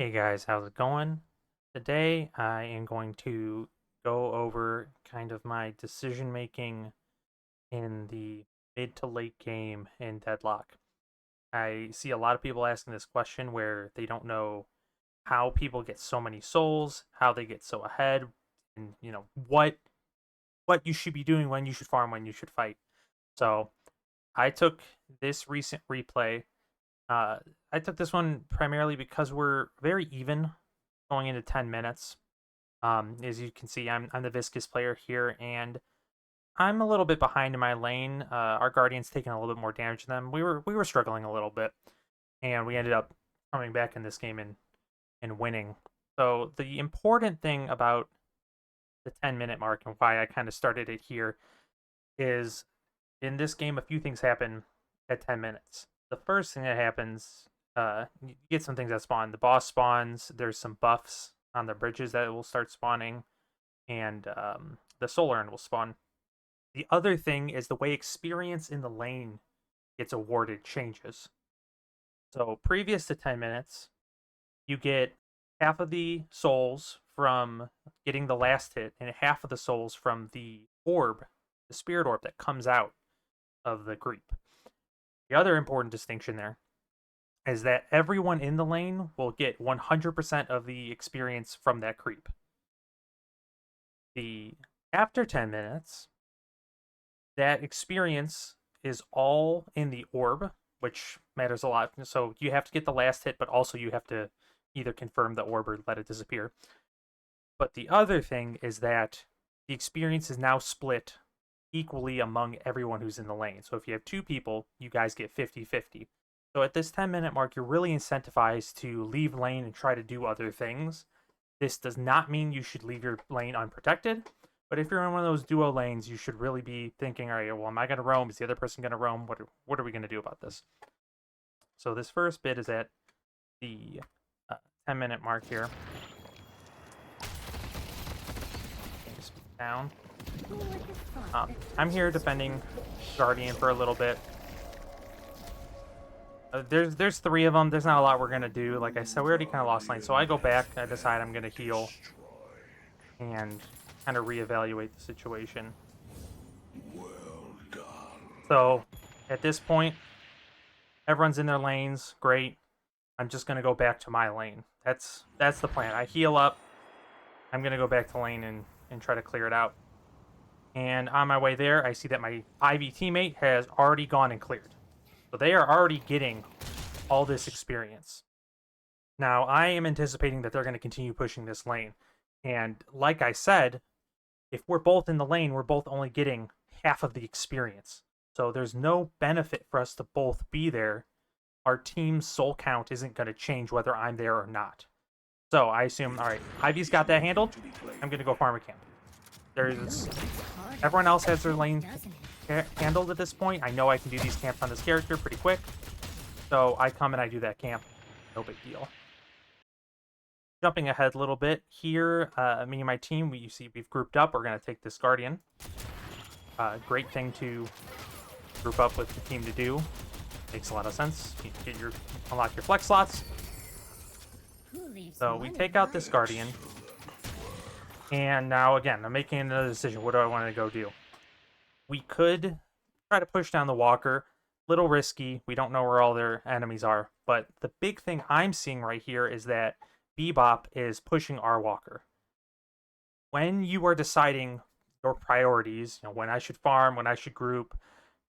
Hey guys, how's it going? Today I am going to go over kind of my decision making in the mid to late game in Deadlock. I see a lot of people asking this question where they don't know how people get so many souls, how they get so ahead, and what you should be doing, when you should farm, when you should fight. So I took this recent replay. Uh, I took this one primarily because we're very even going into 10 minutes. As you can see, I'm the Viscous player here, and I'm a little bit behind in my lane. Our Guardian's taking a little bit more damage than them. We were struggling a little bit, and we ended up coming back in this game and winning. So the important thing about the 10-minute mark and why I kind of started it here is in this game a few things happen at 10 minutes. The first thing that happens, you get some things that spawn. The boss spawns. There's some buffs on the bridges that will start spawning, and the soul urn will spawn. The other thing is the way experience in the lane gets awarded changes. So previous to 10 minutes, you get half of the souls from getting the last hit, and half of the souls from the orb, the spirit orb that comes out of the creep. The other important distinction there is that everyone in the lane will get 100% of the experience from that creep. The after 10 minutes, that experience is all in the orb, which matters a lot. So you have to get the last hit, but also you have to either confirm the orb or let it disappear. But the other thing is that the experience is now split equally among everyone who's in the lane. So if you have two people, you guys get 50-50. So at this 10-minute mark, you're really incentivized to leave lane and try to do other things. This does not mean you should leave your lane unprotected, but if you're in one of those duo lanes, you should really be thinking, all right, well, am I going to roam? Is the other person going to roam? What are we going to do about this? So this first bit is at the 10-minute mark here. Just down. I'm here defending Guardian for a little bit. There's three of them. There's not a lot we're gonna do. Like I said, we already kind of lost lane, so I go back. I decide I'm gonna heal and kind of reevaluate the situation. Well done. So at this point, everyone's in their lanes. Great. I'm just gonna go back to my lane. That's the plan. I heal up. I'm gonna go back to lane and try to clear it out. And on my way there, I see that my Ivy teammate has already gone and cleared. So they are already getting all this experience. Now, I am anticipating that they're going to continue pushing this lane. And like I said, if we're both in the lane, we're both only getting half of the experience. So there's no benefit for us to both be there. Our team's soul count isn't going to change whether I'm there or not. So I assume, all right, Ivy's got that handled. I'm going to go farm a camp. Everyone else has their lane handled at this point. I know I can do these camps on this character pretty quick. So I come and I do that camp. No big deal. Jumping ahead a little bit here, me and my team, you see we've grouped up. We're going to take this Guardian. Great thing to group up with the team to do. Makes a lot of sense. You get unlock your flex slots. So we take out this Guardian. And now, again, I'm making another decision. What do I want to go do? We could try to push down the walker. Little risky. We don't know where all their enemies are. But the big thing I'm seeing right here is that Bebop is pushing our walker. When you are deciding your priorities, when I should farm, when I should group,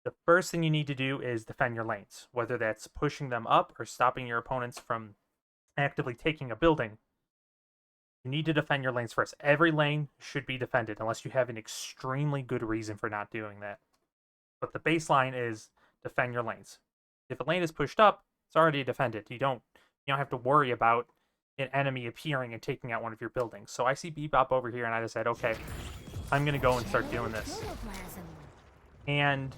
the first thing you need to do is defend your lanes. Whether that's pushing them up or stopping your opponents from actively taking a building. You need to defend your lanes first. Every lane should be defended unless you have an extremely good reason for not doing that. But the baseline is defend your lanes. If a lane is pushed up, it's already defended. You don't have to worry about an enemy appearing and taking out one of your buildings. So I see Bebop over here and I decide, okay, I'm going to go and start doing this. And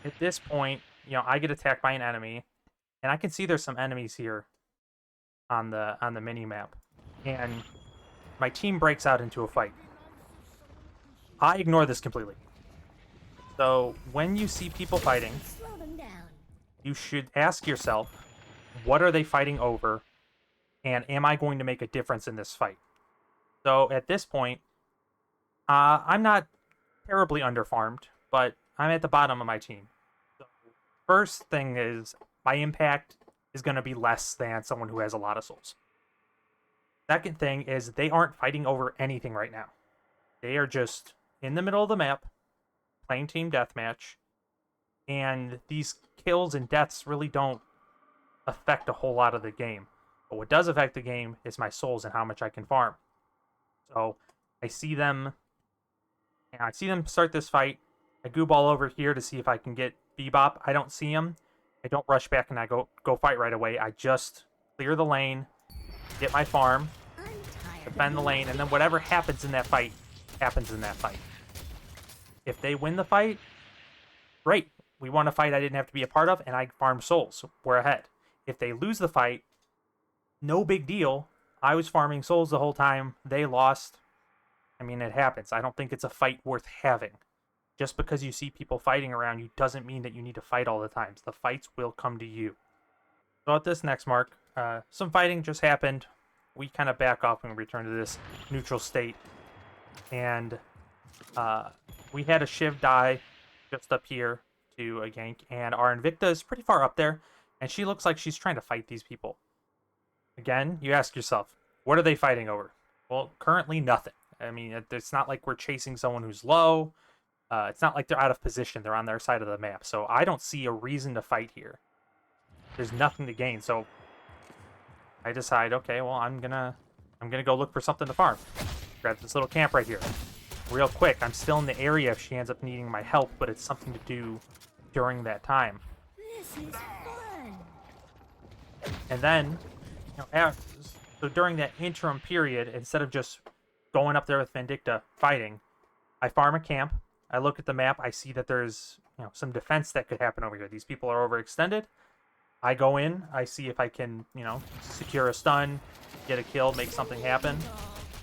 at this point, I get attacked by an enemy and I can see there's some enemies here on the mini map. And my team breaks out into a fight. I ignore this completely. So when you see people fighting, you should ask yourself, what are they fighting over? And am I going to make a difference in this fight? So at this point, I'm not terribly underfarmed, but I'm at the bottom of my team. So first thing is my impact is going to be less than someone who has a lot of souls. Second thing is they aren't fighting over anything right now. They are just in the middle of the map playing team deathmatch, and these kills and deaths really don't affect a whole lot of the game. But what does affect the game is my souls and how much I can farm. So I see them start this fight. I goob all over here to see if I can get Bebop. I don't see him. I don't rush back and I go fight right away. I just clear the lane, get my farm, defend the lane, and then whatever happens in that fight happens in that fight. If they win the fight, great. We won a fight I didn't have to be a part of, and I farmed souls. We're ahead. If they lose the fight, no big deal. I was farming souls the whole time. They lost. I mean, it happens. I don't think it's a fight worth having. Just because you see people fighting around you doesn't mean that you need to fight all the times. The fights will come to you. So at this next mark, some fighting just happened. We kind of back off and return to this neutral state. And we had a Shiv die just up here to a gank. And our Invicta is pretty far up there. And she looks like she's trying to fight these people. Again, you ask yourself, what are they fighting over? Well, currently nothing. I mean, it's not like we're chasing someone who's low. It's not like they're out of position. They're on their side of the map. So I don't see a reason to fight here. There's nothing to gain. So I decide, okay, well, I'm gonna go look for something to farm. Grab this little camp right here. Real quick. I'm still in the area if she ends up needing my help, but it's something to do during that time. This is fun. And then, so during that interim period, instead of just going up there with Vindicta fighting, I farm a camp. I look at the map. I see that there's some defense that could happen over here. These people are overextended. I go in. I see if I can secure a stun, get a kill, make something happen.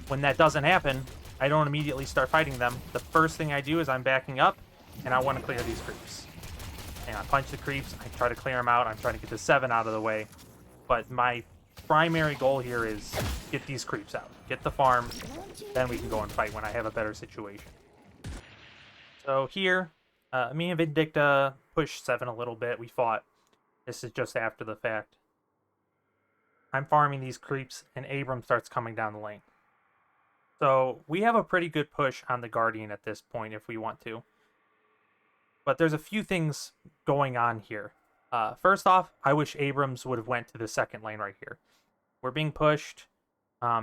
When that doesn't happen, I don't immediately start fighting them. The first thing I do is I'm backing up, and I want to clear these creeps. And I punch the creeps. I try to clear them out. I'm trying to get the 7 out of the way. But my primary goal here is get these creeps out. Get the farm. Then we can go and fight when I have a better situation. So here, me and Vindicta pushed 7 a little bit. We fought. This is just after the fact. I'm farming these creeps, and Abram starts coming down the lane. So we have a pretty good push on the Guardian at this point if we want to. But there's a few things going on here. First off, I wish Abrams would have went to the second lane right here. We're being pushed.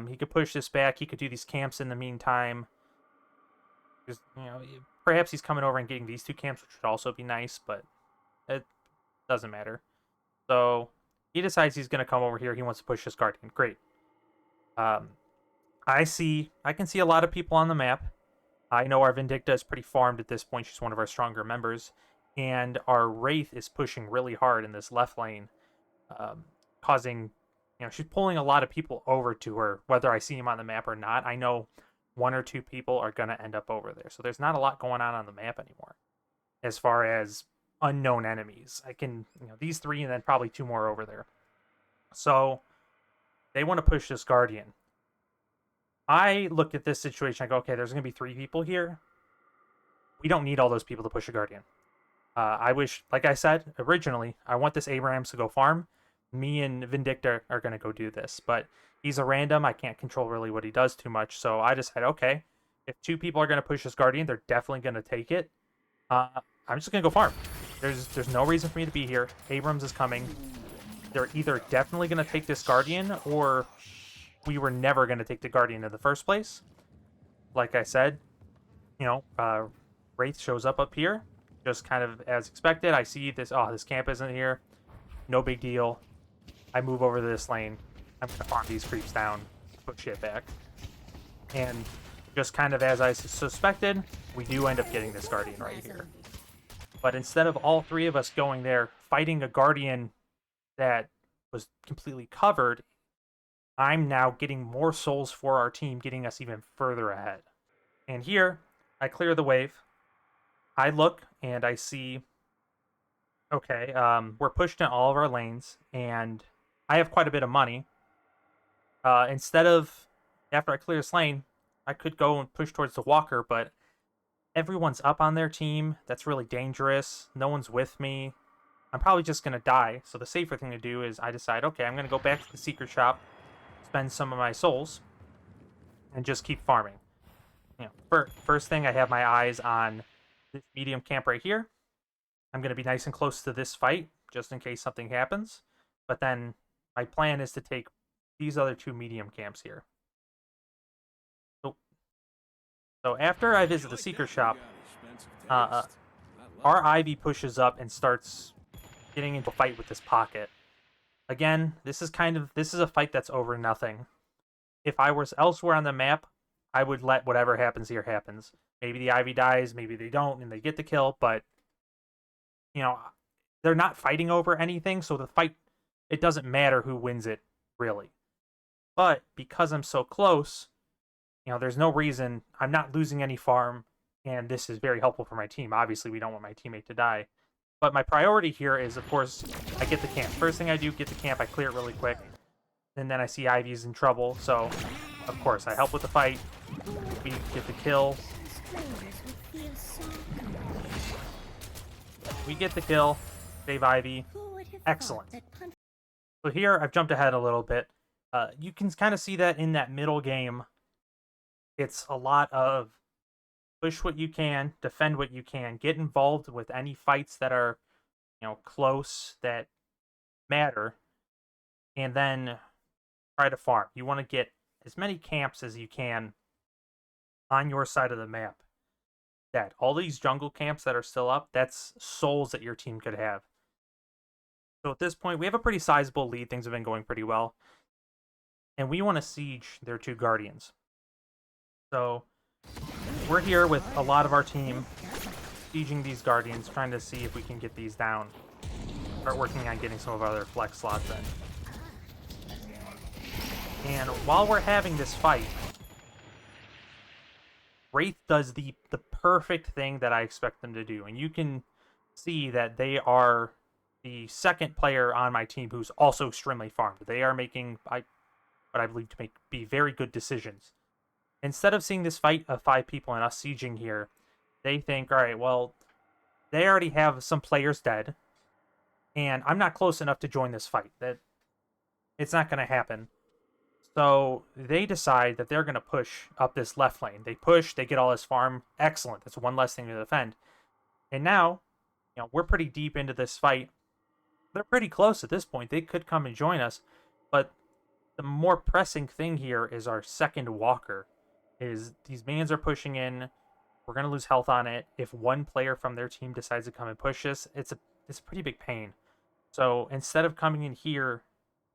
He could push this back. He could do these camps in the meantime. Just, perhaps he's coming over and getting these 2 camps, which would also be nice, but it doesn't matter. So he decides he's going to come over here. He wants to push this Guardian. Great. I can see a lot of people on the map. I know our Vindicta is pretty farmed at this point. She's one of our stronger members. And our Wraith is pushing really hard in this left lane, causing, she's pulling a lot of people over to her, whether I see him on the map or not. I know 1 or 2 people are going to end up over there. So there's not a lot going on the map anymore as far as unknown enemies. I can, these 3 and then probably 2 more over there. So they want to push this Guardian. I look at this situation, I go, okay, there's going to be 3 people here. We don't need all those people to push a Guardian. I wish, like I said, originally, I want this Abrams to go farm. Me and Vindicta are going to go do this. But he's a random. I can't control really what he does too much. So I decided, okay, if 2 people are going to push this Guardian, they're definitely going to take it. I'm just going to go farm. There's no reason for me to be here. Abrams is coming. They're either definitely going to take this Guardian, or we were never going to take the Guardian in the first place. Like I said, Wraith shows up here. Just kind of as expected. I see this, this camp isn't here. No big deal. I move over to this lane. I'm going to farm these creeps down, put shit back. And just kind of as I suspected, we do end up getting this Guardian right here. But instead of all 3 of us going there, fighting a Guardian that was completely covered, I'm now getting more souls for our team, getting us even further ahead. And here, I clear the wave. I look and I see, okay, we're pushed in all of our lanes, and I have quite a bit of money. Instead of, after I clear this lane, I could go and push towards the walker, but everyone's up on their team. That's really dangerous. No one's with me. I'm probably just going to die. So the safer thing to do is I decide, okay, I'm going to go back to the secret shop, spend some of my souls, and just keep farming. First thing, I have my eyes on this medium camp right here. I'm going to be nice and close to this fight, just in case something happens. But then my plan is to take these other two medium camps here. So after I visit the secret shop, our Ivy pushes up and starts getting into a fight with this pocket. Again, this is a fight that's over nothing. If I was elsewhere on the map, I would let whatever happens here happens. Maybe the Ivy dies, maybe they don't, and they get the kill, but they're not fighting over anything, so the fight, it doesn't matter who wins it, really. But because I'm so close, there's no reason, I'm not losing any farm, and this is very helpful for my team. Obviously, we don't want my teammate to die. But my priority here is, of course, I get the camp. First thing I do, get the camp, I clear it really quick. And then I see Ivy's in trouble, so, of course, I help with the fight. We get the kill. We get the kill. Save Ivy. Excellent. So here, I've jumped ahead a little bit. You can kind of see that in that middle game, it's a lot of push what you can, defend what you can, get involved with any fights that are, close, that matter, and then try to farm. You want to get as many camps as you can on your side of the map. That all these jungle camps that are still up, that's souls that your team could have. So at this point, we have a pretty sizable lead. Things have been going pretty well. And we want to siege their two guardians. So we're here with a lot of our team sieging these guardians, trying to see if we can get these down. Start working on getting some of our other flex slots in. And while we're having this fight, Wraith does the perfect thing that I expect them to do. And you can see that they are the second player on my team who's also extremely farmed. They are making what I believe to be very good decisions. Instead of seeing this fight of 5 people and us sieging here, they think, all right, well, they already have some players dead, and I'm not close enough to join this fight. That it's not going to happen. So they decide that they're going to push up this left lane. They push, they get all this farm. Excellent. That's one less thing to defend. And now, we're pretty deep into this fight. They're pretty close at this point. They could come and join us. But the more pressing thing here is our second walker. Is these minions are pushing in. We're going to lose health on it. If one player from their team decides to come and push this, it's a pretty big pain. So instead of coming in here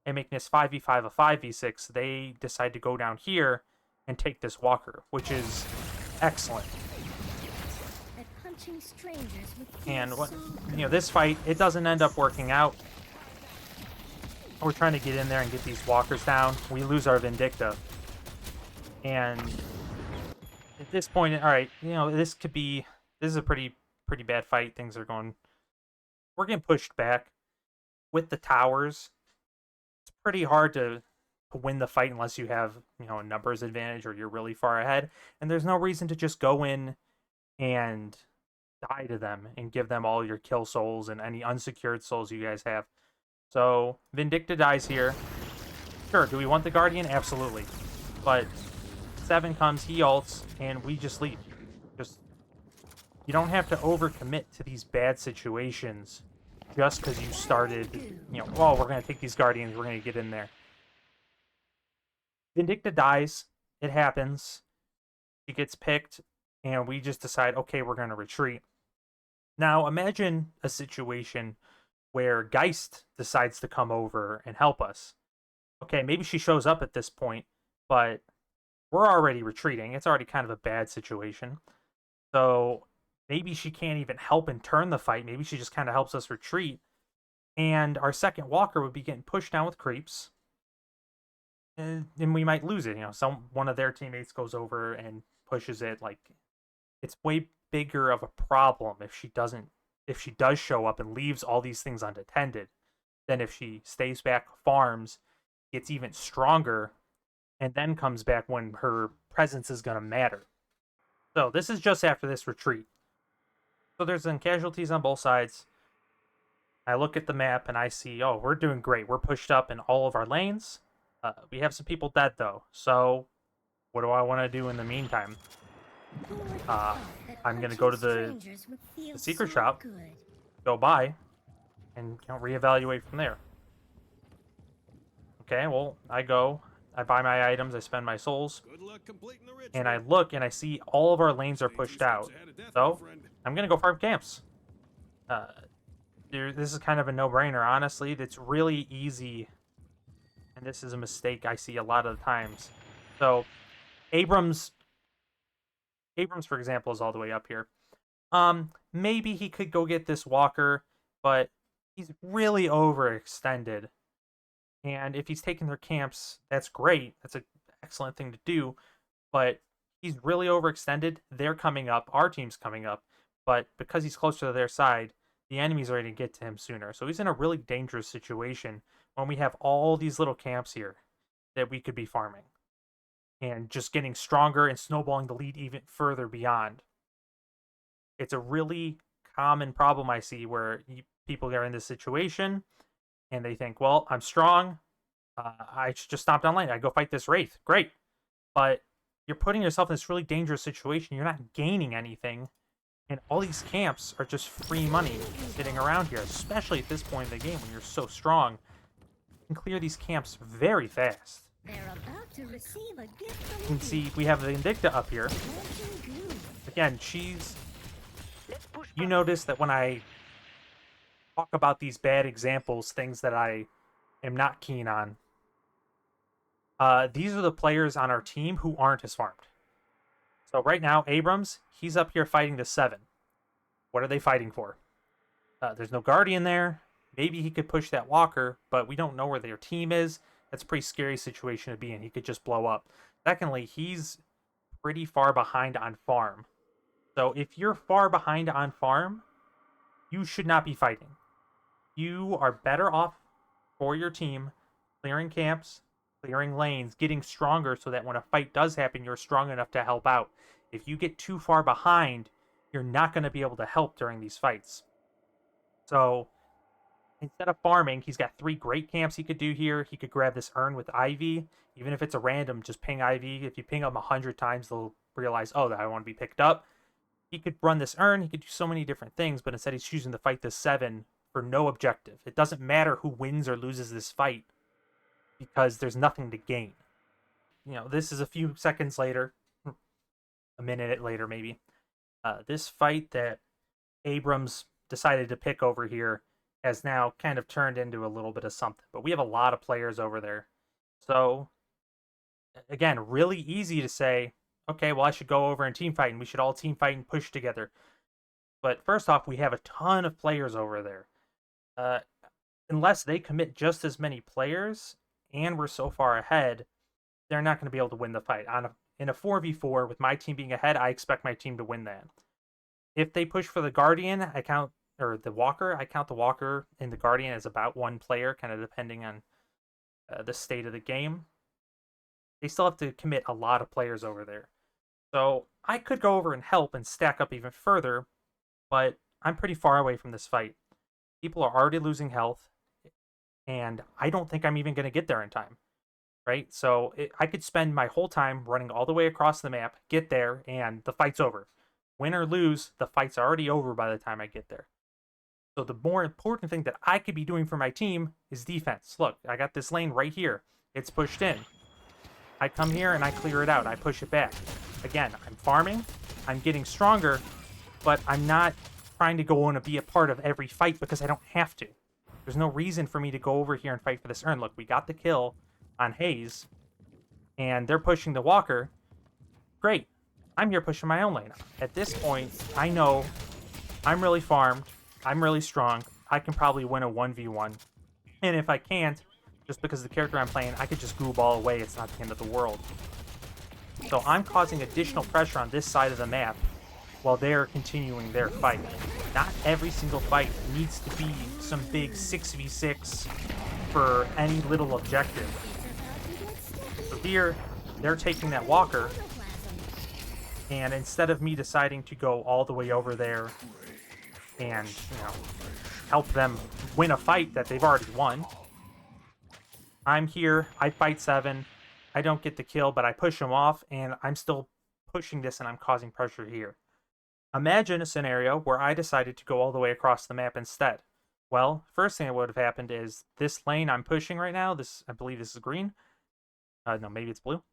and making this 5v5 a 5v6, they decide to go down here and take this walker, which is excellent. And this fight, it doesn't end up working out. We're trying to get in there and get these walkers down. We lose our Vindicta. And at this point, all right, this is a pretty bad fight. Things are going, we're getting pushed back with the towers. It's pretty hard to win the fight unless you have, a numbers advantage or you're really far ahead. And there's no reason to just go in and die to them and give them all your kill souls and any unsecured souls you guys have. So Vindicta dies here. Sure, do we want the Guardian? Absolutely. But 7 comes, he ults, and we just leave. You don't have to overcommit to these bad situations just because you started, we're going to take these Guardians, we're going to get in there. Vindicta dies. It happens. She gets picked, and we just decide, okay, we're going to retreat. Now, imagine a situation where Geist decides to come over and help us. Okay, maybe she shows up at this point, but we're already retreating. It's already kind of a bad situation. So maybe she can't even help and turn the fight. Maybe she just kind of helps us retreat. And our second walker would be getting pushed down with creeps. And we might lose it. One of their teammates goes over and pushes it. Like, it's way bigger of a problem if she does show up and leaves all these things unattended than if she stays back, farms, gets even stronger, and then comes back when her presence is going to matter. So this is just after this retreat. So there's some casualties on both sides. I look at the map and I see, oh, we're doing great. We're pushed up in all of our lanes. We have some people dead, though. So what do I want to do in the meantime? I'm going to go to the secret shop, go buy, and reevaluate from there. Okay, well, I buy my items, I spend my souls, and I look and I see all of our lanes are pushed out. So I'm going to go farm camps. This is kind of a no-brainer, honestly. It's really easy, and this is a mistake I see a lot of the times. So Abrams, for example, is all the way up here. Maybe he could go get this walker, but he's really overextended. And if he's taking their camps, that's great. That's an excellent thing to do. But he's really overextended. They're coming up. Our team's coming up. But because he's closer to their side, the enemies are going to get to him sooner. So he's in a really dangerous situation when we have all these little camps here that we could be farming. And just getting stronger and snowballing the lead even further beyond. It's a really common problem I see where people are in this situation and they think, well, I'm strong. I just stomped online. I go fight this Wraith. Great. But you're putting yourself in this really dangerous situation. You're not gaining anything. And all these camps are just free money sitting around here, especially at this point in the game when you're so strong. You can clear these camps very fast. They're about to receive a gift from You can see we have the Indicta up here. Again, you notice that when I talk about these bad examples, things that I am not keen on, these are the players on our team who aren't as farmed. So right now, Abrams, he's up here fighting the 7. What are they fighting for? There's no Guardian there. Maybe he could push that Walker, but we don't know where their team is. That's a pretty scary situation to be in. He could just blow up. Secondly, he's pretty far behind on farm. So if you're far behind on farm, you should not be fighting. You are better off for your team clearing camps, clearing lanes, getting stronger so that when a fight does happen, you're strong enough to help out. If you get too far behind, you're not going to be able to help during these fights. So instead of farming, he's got 3 great camps he could do here. He could grab this urn with Ivy. Even if it's a random, just ping Ivy. If you ping them 100 times, they'll realize, oh, I want to be picked up. He could run this urn. He could do so many different things, but instead he's choosing to fight this 7 for no objective. It doesn't matter who wins or loses this fight because there's nothing to gain. This is a few seconds later, a minute later maybe. This fight that Abrams decided to pick over here has now kind of turned into a little bit of something. But we have a lot of players over there. So, again, really easy to say, okay, well, I should go over and team fight, and we should all team fight and push together. But first off, we have a ton of players over there. Unless they commit just as many players, and we're so far ahead, they're not going to be able to win the fight. In a 4v4, with my team being ahead, I expect my team to win that. If they push for the Guardian, I count the Walker and the Guardian as about 1 player, kind of depending on the state of the game. They still have to commit a lot of players over there. So I could go over and help and stack up even further, but I'm pretty far away from this fight. People are already losing health, and I don't think I'm even going to get there in time. Right? So I could spend my whole time running all the way across the map, get there, and the fight's over. Win or lose, the fight's already over by the time I get there. So the more important thing that I could be doing for my team is defense. Look, I got this lane right here. It's pushed in. I come here and I clear it out. I push it back. Again, I'm farming. I'm getting stronger, but I'm not trying to go on and be a part of every fight because I don't have to. There's no reason for me to go over here and fight for this urn. Look, we got the kill on Hayes, and they're pushing the Walker. Great. I'm here pushing my own lane. At this point, I know I'm really farmed. I'm really strong. I can probably win a 1v1. And if I can't, just because of the character I'm playing, I could just goo ball away. It's not the end of the world. So I'm causing additional pressure on this side of the map while they're continuing their fight. Not every single fight needs to be some big 6v6 for any little objective. So here, they're taking that walker, and instead of me deciding to go all the way over there and, help them win a fight that they've already won, I'm here, I fight 7, I don't get the kill, but I push them off, and I'm still pushing this, and I'm causing pressure here. Imagine a scenario where I decided to go all the way across the map instead. Well, first thing that would have happened is this lane I'm pushing right now, I believe this is green. No, maybe it's blue.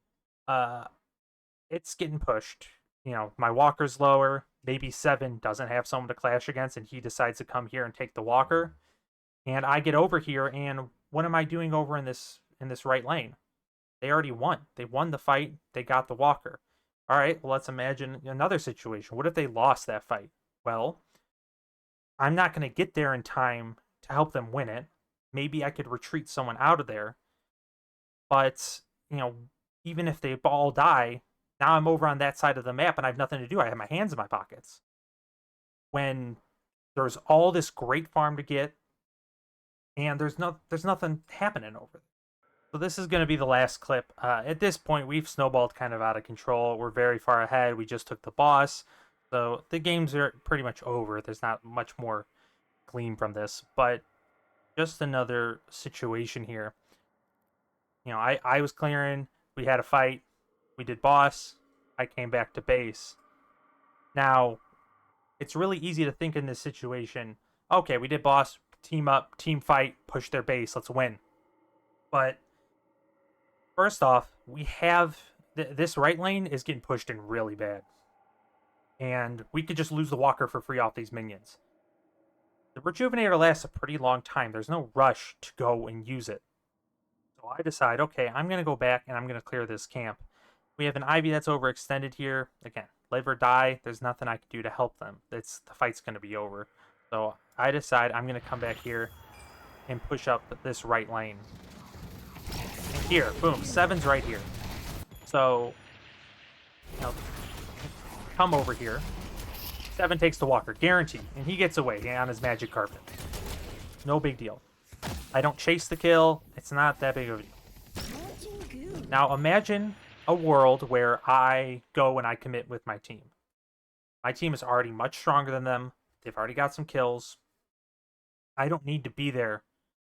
It's getting pushed. My walker's lower. Maybe 7 doesn't have someone to clash against, and he decides to come here and take the walker. And I get over here, and what am I doing over in this right lane? They already won. They won the fight. They got the walker. All right, well, let's imagine another situation. What if they lost that fight? Well, I'm not going to get there in time to help them win it. Maybe I could retreat someone out of there. But, even if they all die, now I'm over on that side of the map and I have nothing to do. I have my hands in my pockets. When there's all this great farm to get, and there's nothing happening over there. So this is going to be the last clip. At this point, we've snowballed kind of out of control. We're very far ahead. We just took the boss. So the games are pretty much over. There's not much more gleam from this. But just another situation here. I was clearing. We had a fight. We did boss. I came back to base. Now, it's really easy to think in this situation, okay, we did boss, team up, team fight, push their base, let's win. But first off, we have this right lane is getting pushed in really bad. And we could just lose the walker for free off these minions. The rejuvenator lasts a pretty long time. There's no rush to go and use it. So I decide, okay, I'm going to go back and I'm going to clear this camp. We have an Ivy that's overextended here. Again, live or die. There's nothing I can do to help them. The fight's going to be over. So I decide I'm going to come back here and push up this right lane. And here, boom, 7's right here. So, come over here. 7 takes the walker, guaranteed. And he gets away on his magic carpet. No big deal. I don't chase the kill. It's not that big of a deal. Now imagine a world where I go and I commit with my team. My team is already much stronger than them. They've already got some kills. I don't need to be there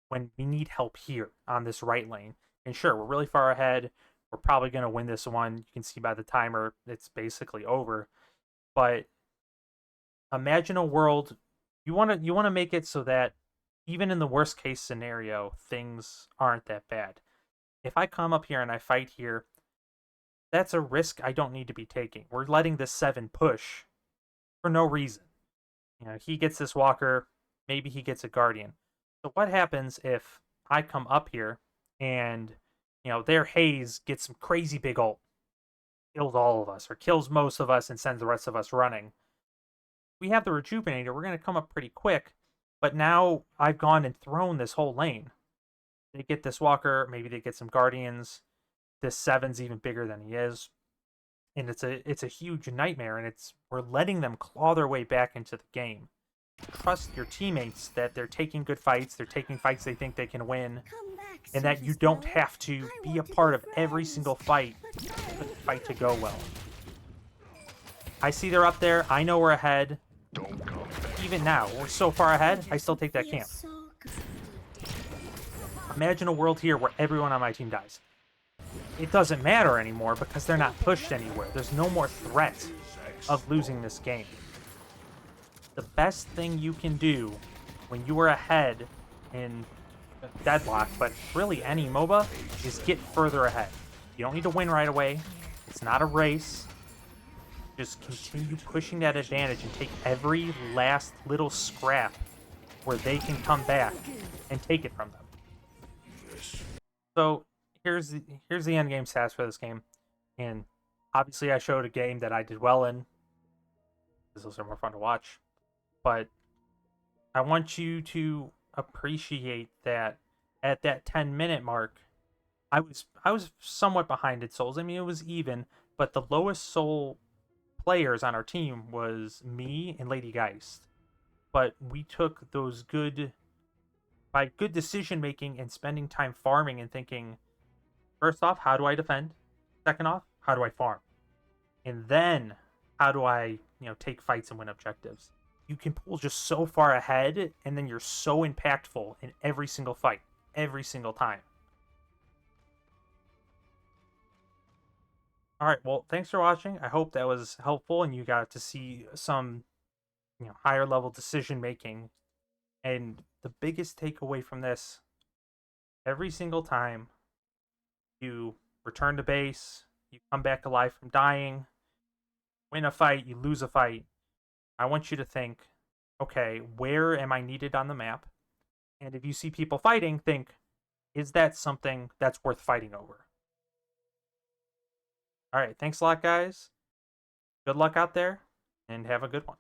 when we need help here on this right lane. And sure, we're really far ahead. We're probably going to win this one. You can see by the timer, it's basically over. But imagine a world, you want to make it so that even in the worst case scenario, things aren't that bad. If I come up here and I fight here, that's a risk I don't need to be taking. We're letting this 7 push for no reason. He gets this walker, maybe he gets a guardian. So what happens if I come up here and, their Haze gets some crazy big ult, kills all of us, or kills most of us and sends the rest of us running? We have the rejuvenator, we're going to come up pretty quick, but now I've gone and thrown this whole lane. They get this walker, maybe they get some guardians. This 7's even bigger than he is. And it's a huge nightmare, and we're letting them claw their way back into the game. Trust your teammates that they're taking good fights, they're taking fights they think they can win, and that you don't have to be a part of every single fight for the fight to go well. I see they're up there, I know we're ahead. Even now, we're so far ahead, I still take that camp. Imagine a world here where everyone on my team dies. It doesn't matter anymore because they're not pushed anywhere. There's no more threat of losing this game. The best thing you can do when you are ahead in Deadlock, but really any MOBA, is get further ahead. You don't need to win right away. It's not a race. Just continue pushing that advantage and take every last little scrap where they can come back and take it from them. So here's the end game stats for this game, and obviously I showed a game that I did well in. Those are more fun to watch, but I want you to appreciate that at that 10-minute mark, I was somewhat behind in souls. I mean, it was even, but the lowest soul players on our team was me and Lady Geist. But we took those by good decision making and spending time farming and thinking, first off, how do I defend? Second off, how do I farm? And then how do I, take fights and win objectives? You can pull just so far ahead, and then you're so impactful in every single fight, every single time. All right, well, thanks for watching. I hope that was helpful and you got to see some, higher level decision making. And the biggest takeaway from this, every single time you return to base, you come back alive from dying, win a fight, you lose a fight, I want you to think, okay, where am I needed on the map? And if you see people fighting, think, is that something that's worth fighting over? All right, thanks a lot, guys. Good luck out there, and have a good one.